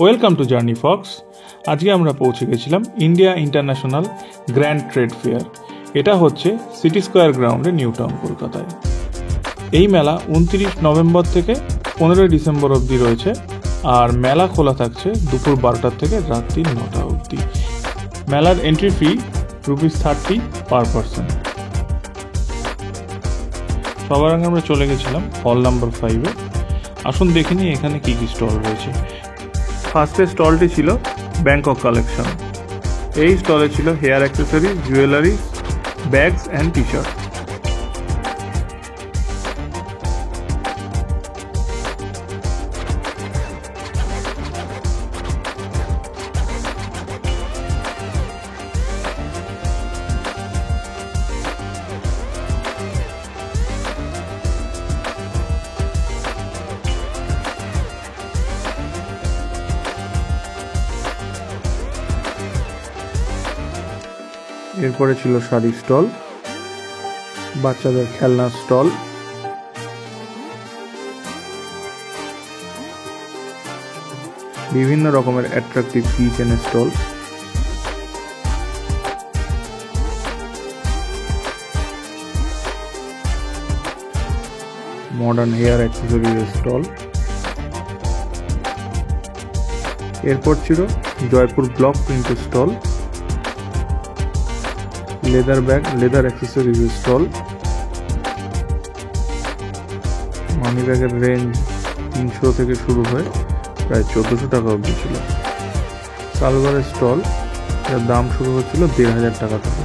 Welcome to journey Fox. আজকে আমরা পৌঁছে গেছিলাম India international grand trade fair. এটা হচ্ছে সিটি স্কোয়ার গ্রাউন্ডে নিউ টাউন কলকাতায়। এই মেলা 29 নভেম্বর থেকে 15 ডিসেম্বর অবধি রয়েছে, আর মেলা খোলা থাকছে দুপুর 12টার থেকে রাত্রি 9টা অবধি। মেলার এন্ট্রি ফি ₹30 পার পারসন। সবার আগে আমরা চলে গেছিলাম হল নাম্বার 5-এ। আসুন দেখে নিই এখানে কী কী স্টল রয়েছে। ফার্স্টে স্টলটি ছিল ব্যাংকক কালেকশন। এই স্টলে ছিল hair accessories, jewellery, bags and T shirt. এরপরে ছিল শাড়ি স্টল, বাচ্চাদের খেলনার স্টল, বিভিন্ন রকমের অ্যাট্রাকটিভ কিচেনের stall, modern hair accessories stall. এরপর ছিল জয়পুর ব্লক প্রিন্টের stall, leather bag, leather accessories stall, money ব্যাগের রেঞ্জ 300 থেকে শুরু হয়ে প্রায় 1400 টাকা অবধি ছিল। সালভারের স্টল, যার দাম শুরু হচ্ছিল 1500 টাকা থেকে।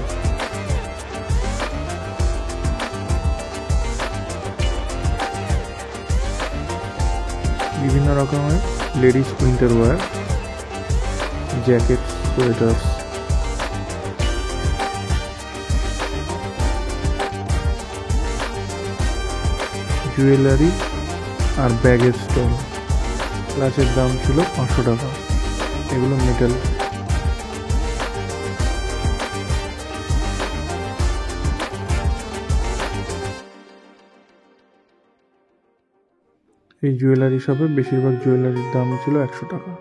বিভিন্ন রকমের ladies winter wear, jacket, sweaters, jewellery আর ব্যাগের স্টল। ক্লাচের দাম ছিল 500 টাকা। এগুলো মেটাল। এই জুয়েলারি শপে বেশিরভাগ জুয়েলারির দাম ছিল 100 টাকা।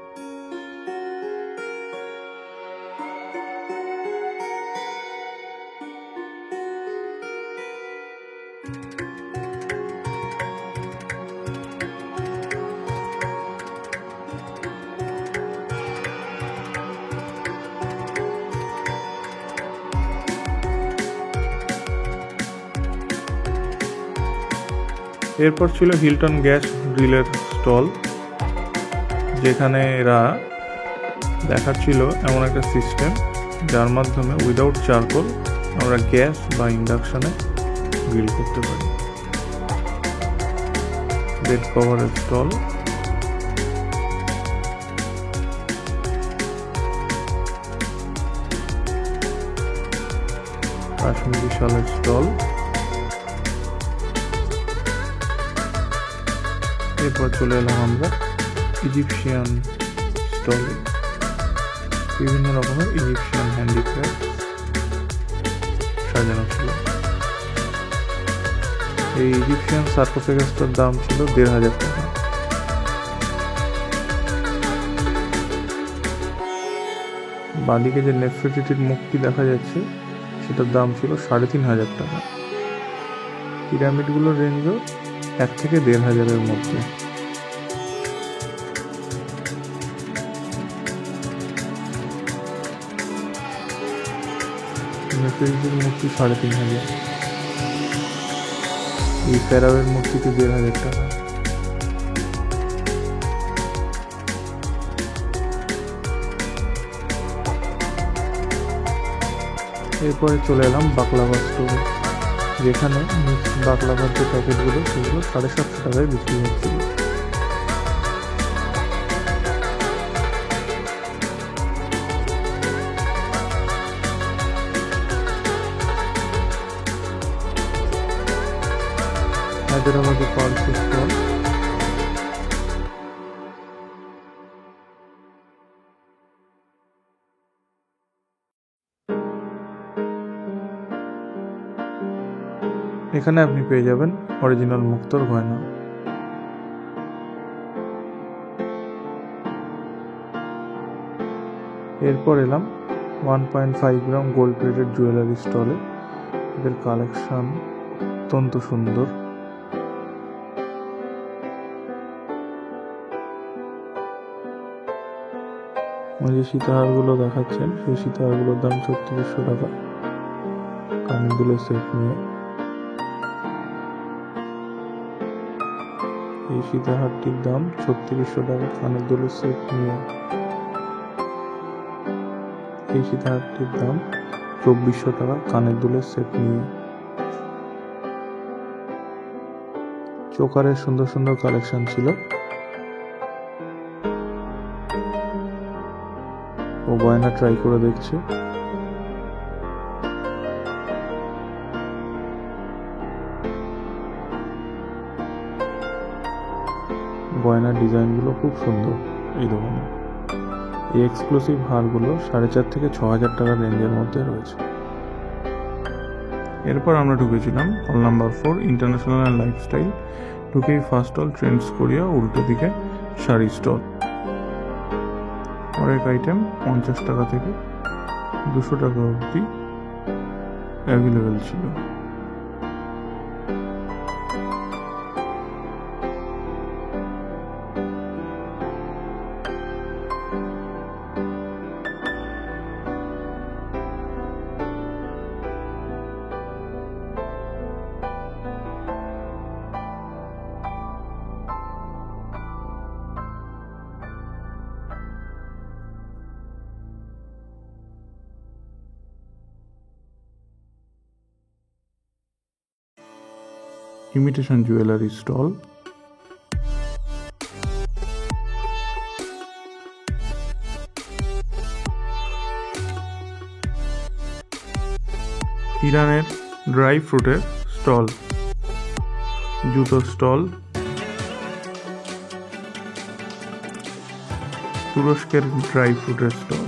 এরপর ছিল হিলটন গ্যাস গ্রিলের স্টল, যেখানে এরা দেখাচ্ছিল এমন একটা সিস্টেম যার মাধ্যমে উইদাউট চারকোল আমরা গ্যাস বা ইন্ডাকশনে গ্রিল করতে পারি। বেড কভারের স্টল, কাশ্মীরি শালের স্টল। এরপর চলে এলাম আমরা ইজিপশিয়ান স্টলে। বিভিন্ন রকমের ইজিপশিয়ান হ্যান্ডিক্রাফট সাজানো ছিল। এই ইজিপশিয়ান সার্কোফেগাসটার দাম ছিল 1500 টাকা। বাঁদিকে যে নেফারটিটির মুখটি দেখা যাচ্ছে সেটার দাম ছিল 3500 টাকা। পিরামিডগুলোর রেঞ্জও 1 থেকে 1500-এর মধ্যে। নেফারটিটির মূর্তি 3500। এই ফেরাওয়ের মূর্তিটি 1500 টাকা। এরপরে চলে এলাম বাকলাভা স্টোরে, যেখানে মিক্সড বাকলাভার যে প্যাকেটগুলো সেগুলো 750 টাকায় বিক্রি হচ্ছিল। হায়দ্রাবাদে পালস স্টল, এখানে আপনি পেয়ে যাবেন অরিজিনাল মুক্তোর গয়না। এরপর এলাম 1.5 গ্রাম গোল্ড প্লেটেড জুয়েলারি স্টলে। এদের কালেকশন অত্যন্ত সুন্দর। যে সীতাহারগুলো দেখাচ্ছেন সেই সীতাহারগুলোর দাম 3600 টাকা কানের দুলের সেট নিয়ে। এই সীতাহারটির দাম 3600 টাকা কানের দুলের সেট নিয়ে। এই সীতাহারটির দাম 2400 টাকা কানের দুলের সেট নিয়ে। চোকারের সুন্দর সুন্দর কালেকশন ছিল। ও গয়না ট্রাই করে দেখছে। গয়নার ডিজাইনগুলো খুব সুন্দর এই দোকানে। এই এক্সক্লুসিভ হারগুলো 4,500 থেকে 6,000 টাকার রেঞ্জের মধ্যে রয়েছে। এরপর আমরা ঢুকেছিলাম হল নাম্বার 4 ইন্টারন্যাশনাল অ্যান্ড লাইফস্টাইল। ঢুকেই ফার্স্ট হল ট্রেন্ডস কোরিয়া, উল্টো দিকে শাড়ি স্টল। অনেক আইটেম 50 টাকা থেকে 200 টাকা অবধি অ্যাভেলেবেল ছিল। Imitation jewellery stall. ইরানের ড্রাই ফ্রুটের স্টল, জুতোর স্টল, তুরস্কের ড্রাই ফ্রুটের স্টল,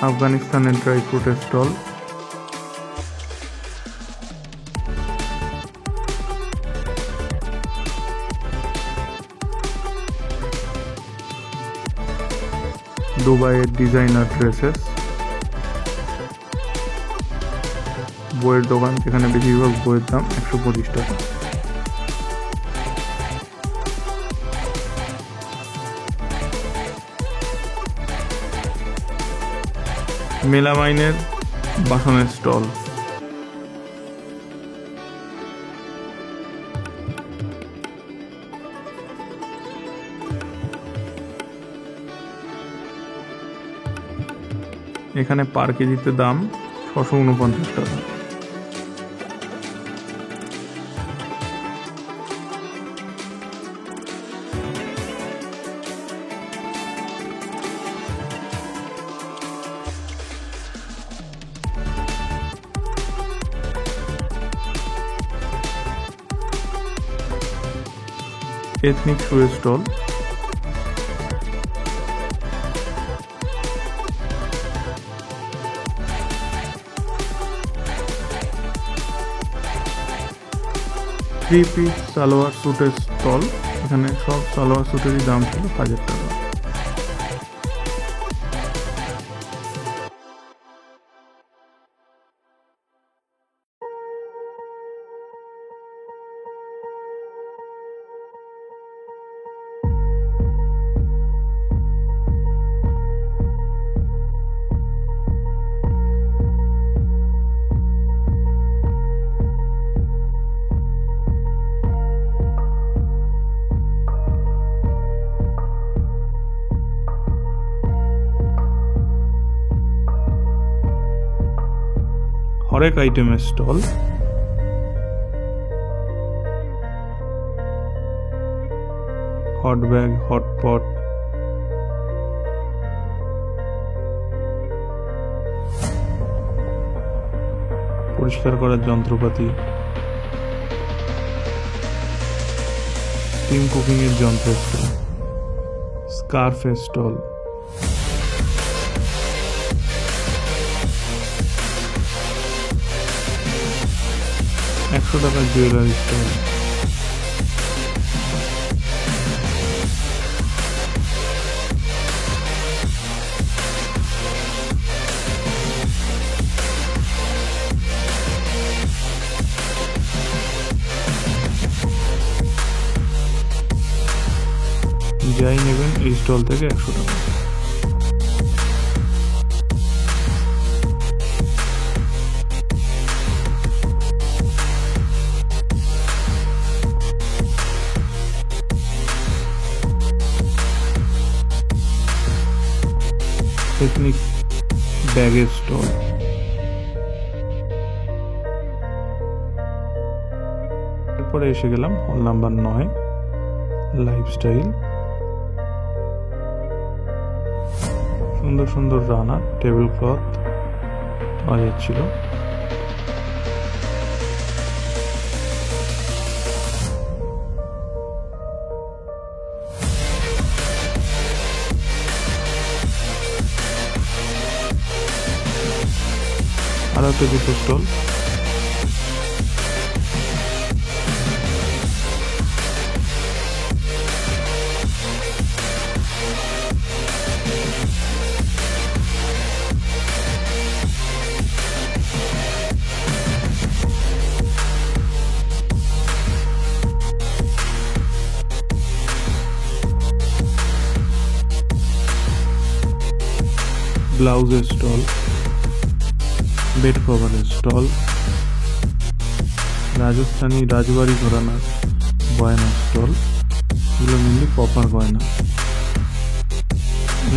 আফগানিস্তানের ড্রাই ফ্রুটের স্টল, দুবাইয়ের ডিজাইনার ড্রেসেস, বইয়ের দোকান যেখানে বেশিরভাগ বইয়ের দাম 125 টাকা। মেলামাইনের বাসনের স্টল, এখানে পার কেজিতে দাম 649 টাকা। এথনিক শুয়ের স্টল, থ্রি পিস সালোয়ার স্যুটের স্টল। এখানে সব সালোয়ার স্যুটেরই দাম ছিল 1000 টাকা। হরেক আইটেমের স্টল, হট ব্যাগ, হটপট, পরিষ্কার করার যন্ত্রপাতি, স্টিম কুকিং এর যন্ত্রের স্টল, স্কার্ফের স্টল, $100 টাকার জুয়েলারি স্টল, যাই নেবেন এই স্টল থেকে 100 টাকা। টেকনিক ব্যাগের স্টল। এরপরে এসে গেলাম হল নাম্বার 9 লাইফস্টাইল। সুন্দর সুন্দর রানার টেবিল ক্লথ পাওয়া যাচ্ছিল। আর একটা জুতো স্টল। ব্লাউজের স্টল, বেড কভারের স্টল, রাজস্থানী রাজবাড়ি ঘরানার গয়নার স্টল, এগুলো মেনলি কপার গয়না।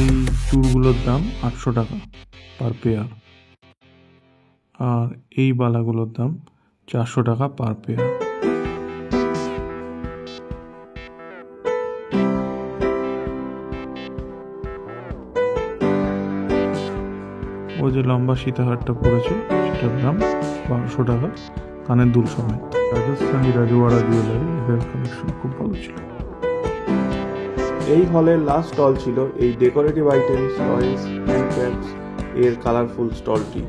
এই চুড়গুলোর দাম 800 টাকা পার পেয়ার, আর এই বালাগুলোর দাম 400 টাকা পার পেয়ার। ও যে লম্বা সীতাহারটা পড়েছে সেটার দাম 1200 টাকা কানের দুল সমেত। রাজস্থানী রাজওয়াড়া জুয়েলারি, এদের কালেকশন খুব ভালো ছিল। এই হলের লাস্ট স্টল ছিল এই ডেকোরেটিভ আইটেমস, টয়েস, হ্যান্ডক্রাফটস এর কালারফুল স্টলটি।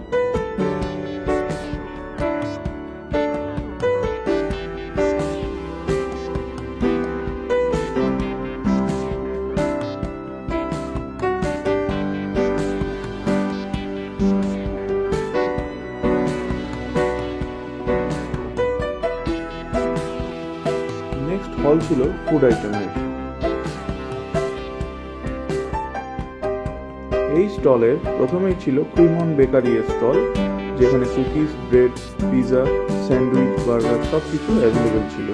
নেক্সট হল ছিল ফুড আইটেমের। এই স্টলের প্রথমেই ছিল ক্রিমন বেকারি স্টল, যেখানে cookies, bread, pizza, sandwich, burger সবকিছু অ্যাভেলেবেল ছিল।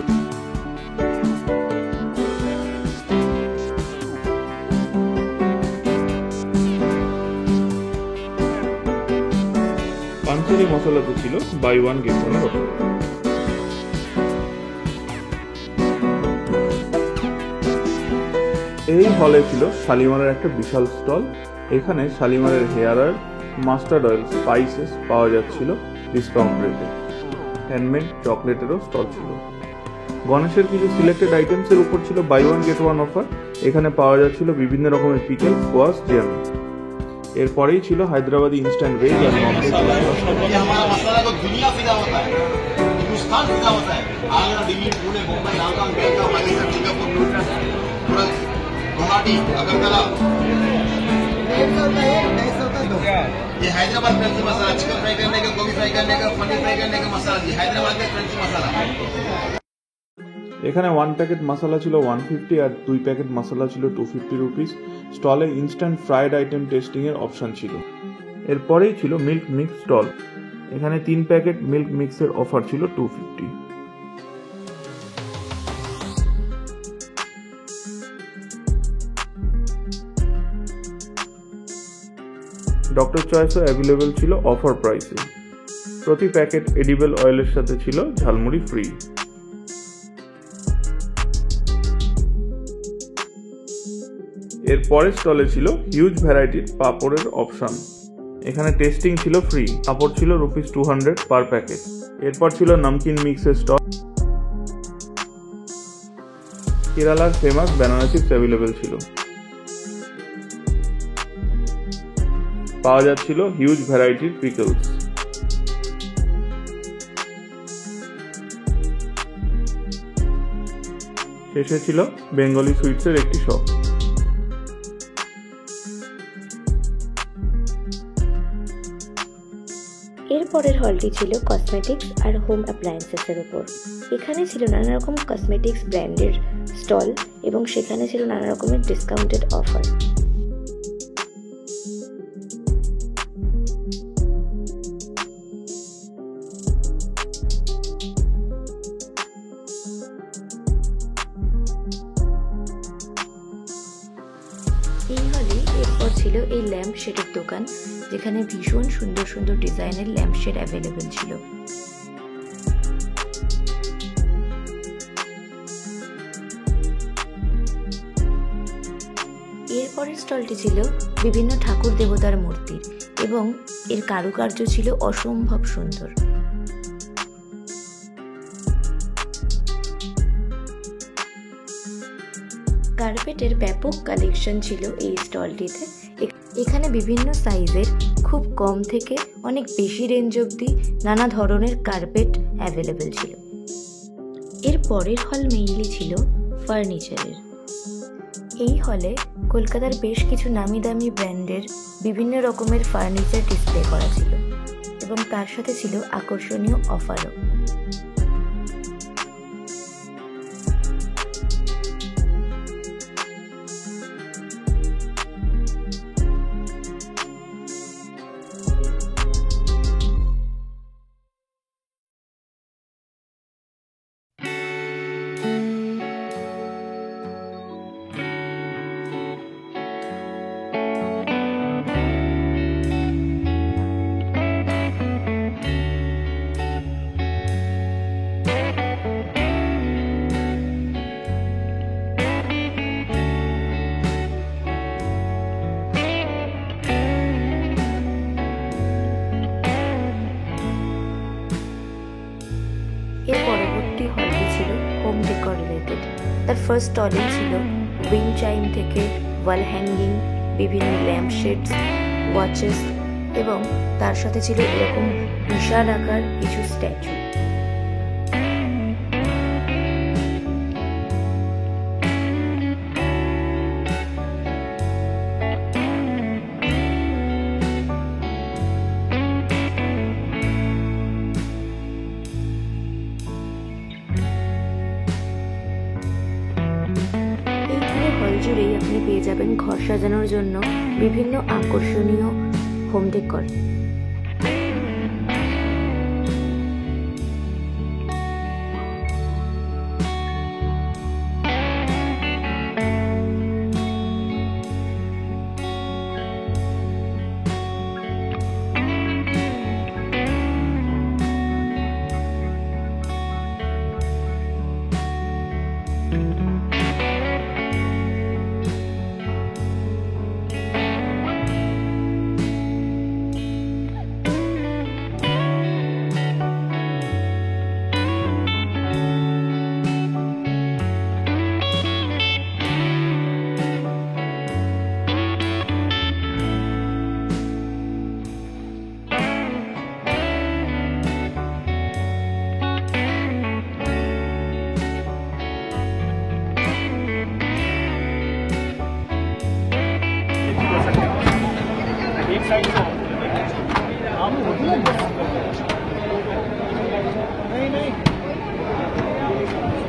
পাঞ্চেরি মশলাতে ছিল buy one get one offer. এই হলে ছিল শালিমারের একটা বিশাল স্টল। এখানে শালিমারের hair oil, mustard oil, spices পাওয়া যাচ্ছিল ডিসকাউন্ট রেটে। হ্যান্ডমেড চকলেটেরও স্টল ছিল। গণেশের কিছু সিলেক্টেড আইটেমসের উপর ছিল buy one get one offer. এখানে পাওয়া যাচ্ছিল বিভিন্ন রকমের পিকেল, স্কোয়াশ, জ্যাম। এরপরেই ছিল হায়দ্রাবাদি ইনস্ট্যান্ট ভেজ আর নন ভেজ। ये हैदराबाद क्रंची मसाला, चिकन फ्राई करने का, गोभी फ्राई करने का, पनीर फ्राई करने का मसाला, जी हैदराबाद का क्रंची मसाला। এখানে 1 প্যাকেট মশলা ছিল 150 আর 2 প্যাকেট মশলা ছিল 250 রুপিস। স্টলে ইনস্ট্যান্ট ফ্রাইড আইটেম টেস্টিং এর অপশন ছিল। এরপরেই ছিল মিল্ক মিক্স স্টল। এখানে 3 প্যাকেট মিল্ক মিক্সের অফার ছিল 250। ডক্টর চয়েসও অ্যাভেলেবেল ছিল অফার প্রাইসে। প্রতি প্যাকেট এডিবল অয়েলের সাথে ছিল ঝালমুড়ি ফ্রি। এর পরের স্টলে ছিল হিউজ ভ্যারাইটির পাপড়ের অপশন। এখানে টেস্টিং ছিল ফ্রি। পাপড় ছিল ₹200 পার প্যাকেট। এরপর ছিল নমকিন মিক্সের স্টল। কেরালার ফেমাস ব্যানানা চিপস অ্যাভেলেবেল ছিল। পাওয়া যাচ্ছিল হিউজ ভ্যারাইটির পিকলস। শেষে ছিল বেঙ্গলি সুইটসের একটি শপ। এরপরের হলটি ছিল কসমেটিক্স আর হোম অ্যাপ্লায়েন্সেসের উপর। এখানে ছিল নানা রকম কসমেটিক্স ব্র্যান্ডের স্টল এবং এবং সেখানে ছিল নানা রকমের ডিসকাউন্টেড অফার। এই হলে এরপর ছিল এই ল্যাম্প শেডের দোকান, যেখানে ভীষণ সুন্দর সুন্দর ডিজাইনের ল্যাম্প শেড অ্যাভেলেবেল ছিল। এরপরের স্টলটি ছিল বিভিন্ন ঠাকুর দেবতার মূর্তির এবং এর কারুকার্য ছিল অসম্ভব সুন্দর। কার্পেটের ব্যাপক কালেকশন ছিল এই স্টলটিতে। এখানে বিভিন্ন সাইজের খুব কম থেকে অনেক বেশি রেঞ্জ অবধি নানা ধরনের কার্পেট অ্যাভেলেবেল ছিল। এর পরের হল মেইনলি ছিল ফার্নিচারের। এই হলে কলকাতার বেশ কিছু নামি দামি ব্র্যান্ডের বিভিন্ন রকমের ফার্নিচার ডিসপ্লে করা ছিল এবং তার সাথে ছিল আকর্ষণীয় অফারও। এর পরবর্তী হলটি ছিল হোম ডেকর রিলেটেড। তার ফার্স্ট স্টলে ছিল উইন্ড চাইম থেকে ওয়াল হ্যাঙ্গিং, বিভিন্ন ল্যাম্প শেডস, ওয়াচেস এবং তার সাথে ছিল এরকম বিশাল আকার কিছু স্ট্যাচু। হল জুড়েই আপনি পেয়ে যাবেন ঘর সাজানোর জন্য বিভিন্ন আকর্ষণীয় হোম ডেকর।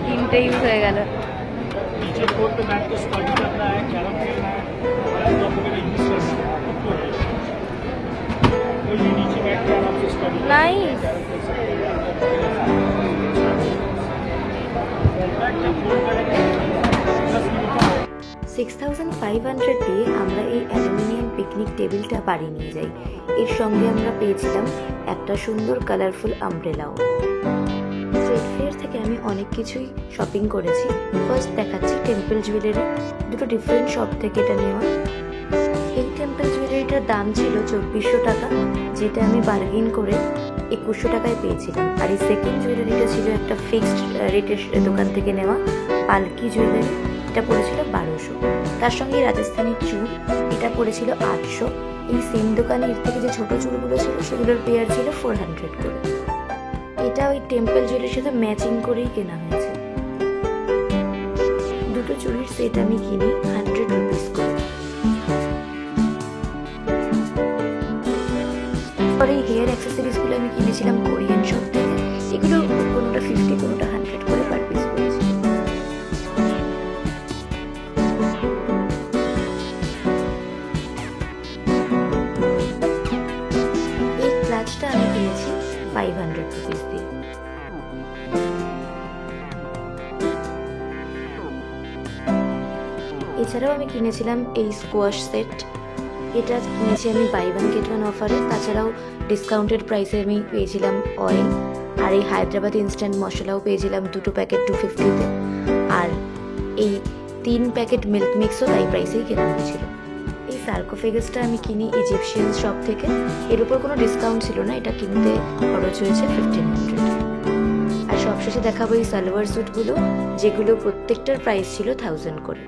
তিনটে ইউজ হয়ে গেল। নাইস। 6500 দিয়ে আমরা এই অ্যালুমিনিয়াম পিকনিক টেবিলটা বাড়ি নিয়ে যাই। এর সঙ্গে আমরা পেয়েছিলাম একটা সুন্দর কালারফুল আমব্রেলাও। ট্রেড ফেয়ার থেকে আমি অনেক কিছুই শপিং করেছি। ফার্স্ট দেখাচ্ছি টেম্পল জুয়েলারি, দুটো ডিফারেন্ট শপ থেকে এটা নেওয়া। এই টেম্পল জুয়েলারিটার দাম ছিল 2400 টাকা, যেটা আমি বার্গেন করে 2100 টাকায় পেয়েছিলাম। আর এই সেকেন্ড জুয়েলারিটা ছিল একটা ফিক্সড রেটের দোকান থেকে নেওয়া, পালকি জুয়েলারি, এটা পড়েছিল 1200। তার সঙ্গে রাজস্থানি চুল, এটা পড়েছিল 800। এই সেম দোকানে এর থেকে যে ছোট চুলগুলো ছিল সেগুলোর পেয়ার ছিল 400 করে। এটা ওই টেম্পল জুয়েলারির সাথে ম্যাচিং করেই কেনা হয়েছে। দুটো চুড়ির সেট আমি কিনি 100 রুপিস করে। পরে এই হেয়ার অ্যাক্সেসরিজগুলো আমি কিনেছিলাম কোরিয়ান শপ থেকে। এগুলো কোনোটা 50 কোনোটা 100 করে পার পিস পড়েছিল। এছাড়াও আমি কিনেছিলাম এই স্কোয়াশ সেট। এটা কিনেছি আমি বাই ওয়ান গেট ওয়ান অফারে। তাছাড়াও ডিসকাউন্টেড প্রাইসে আমি পেয়েছিলাম অয়েল, আর এই হায়দ্রাবাদ ইনস্ট্যান্ট মশলাও পেয়েছিলাম 2 প্যাকেট 250-তে, আর এই 3 প্যাকেট মিল্ক মিক্সও তাই প্রাইসেই কেনা হয়েছিল। এই সার্কোফেগাসটা আমি কিনি ইজিপশিয়ান শপ থেকে। এর উপর কোনো ডিসকাউন্ট ছিল না, এটা কিনতে খরচ হয়েছে 1500। আর সবশেষে দেখাবো এই সালোয়ার স্যুটগুলো, যেগুলো প্রত্যেকটার প্রাইস ছিল 1000 করে।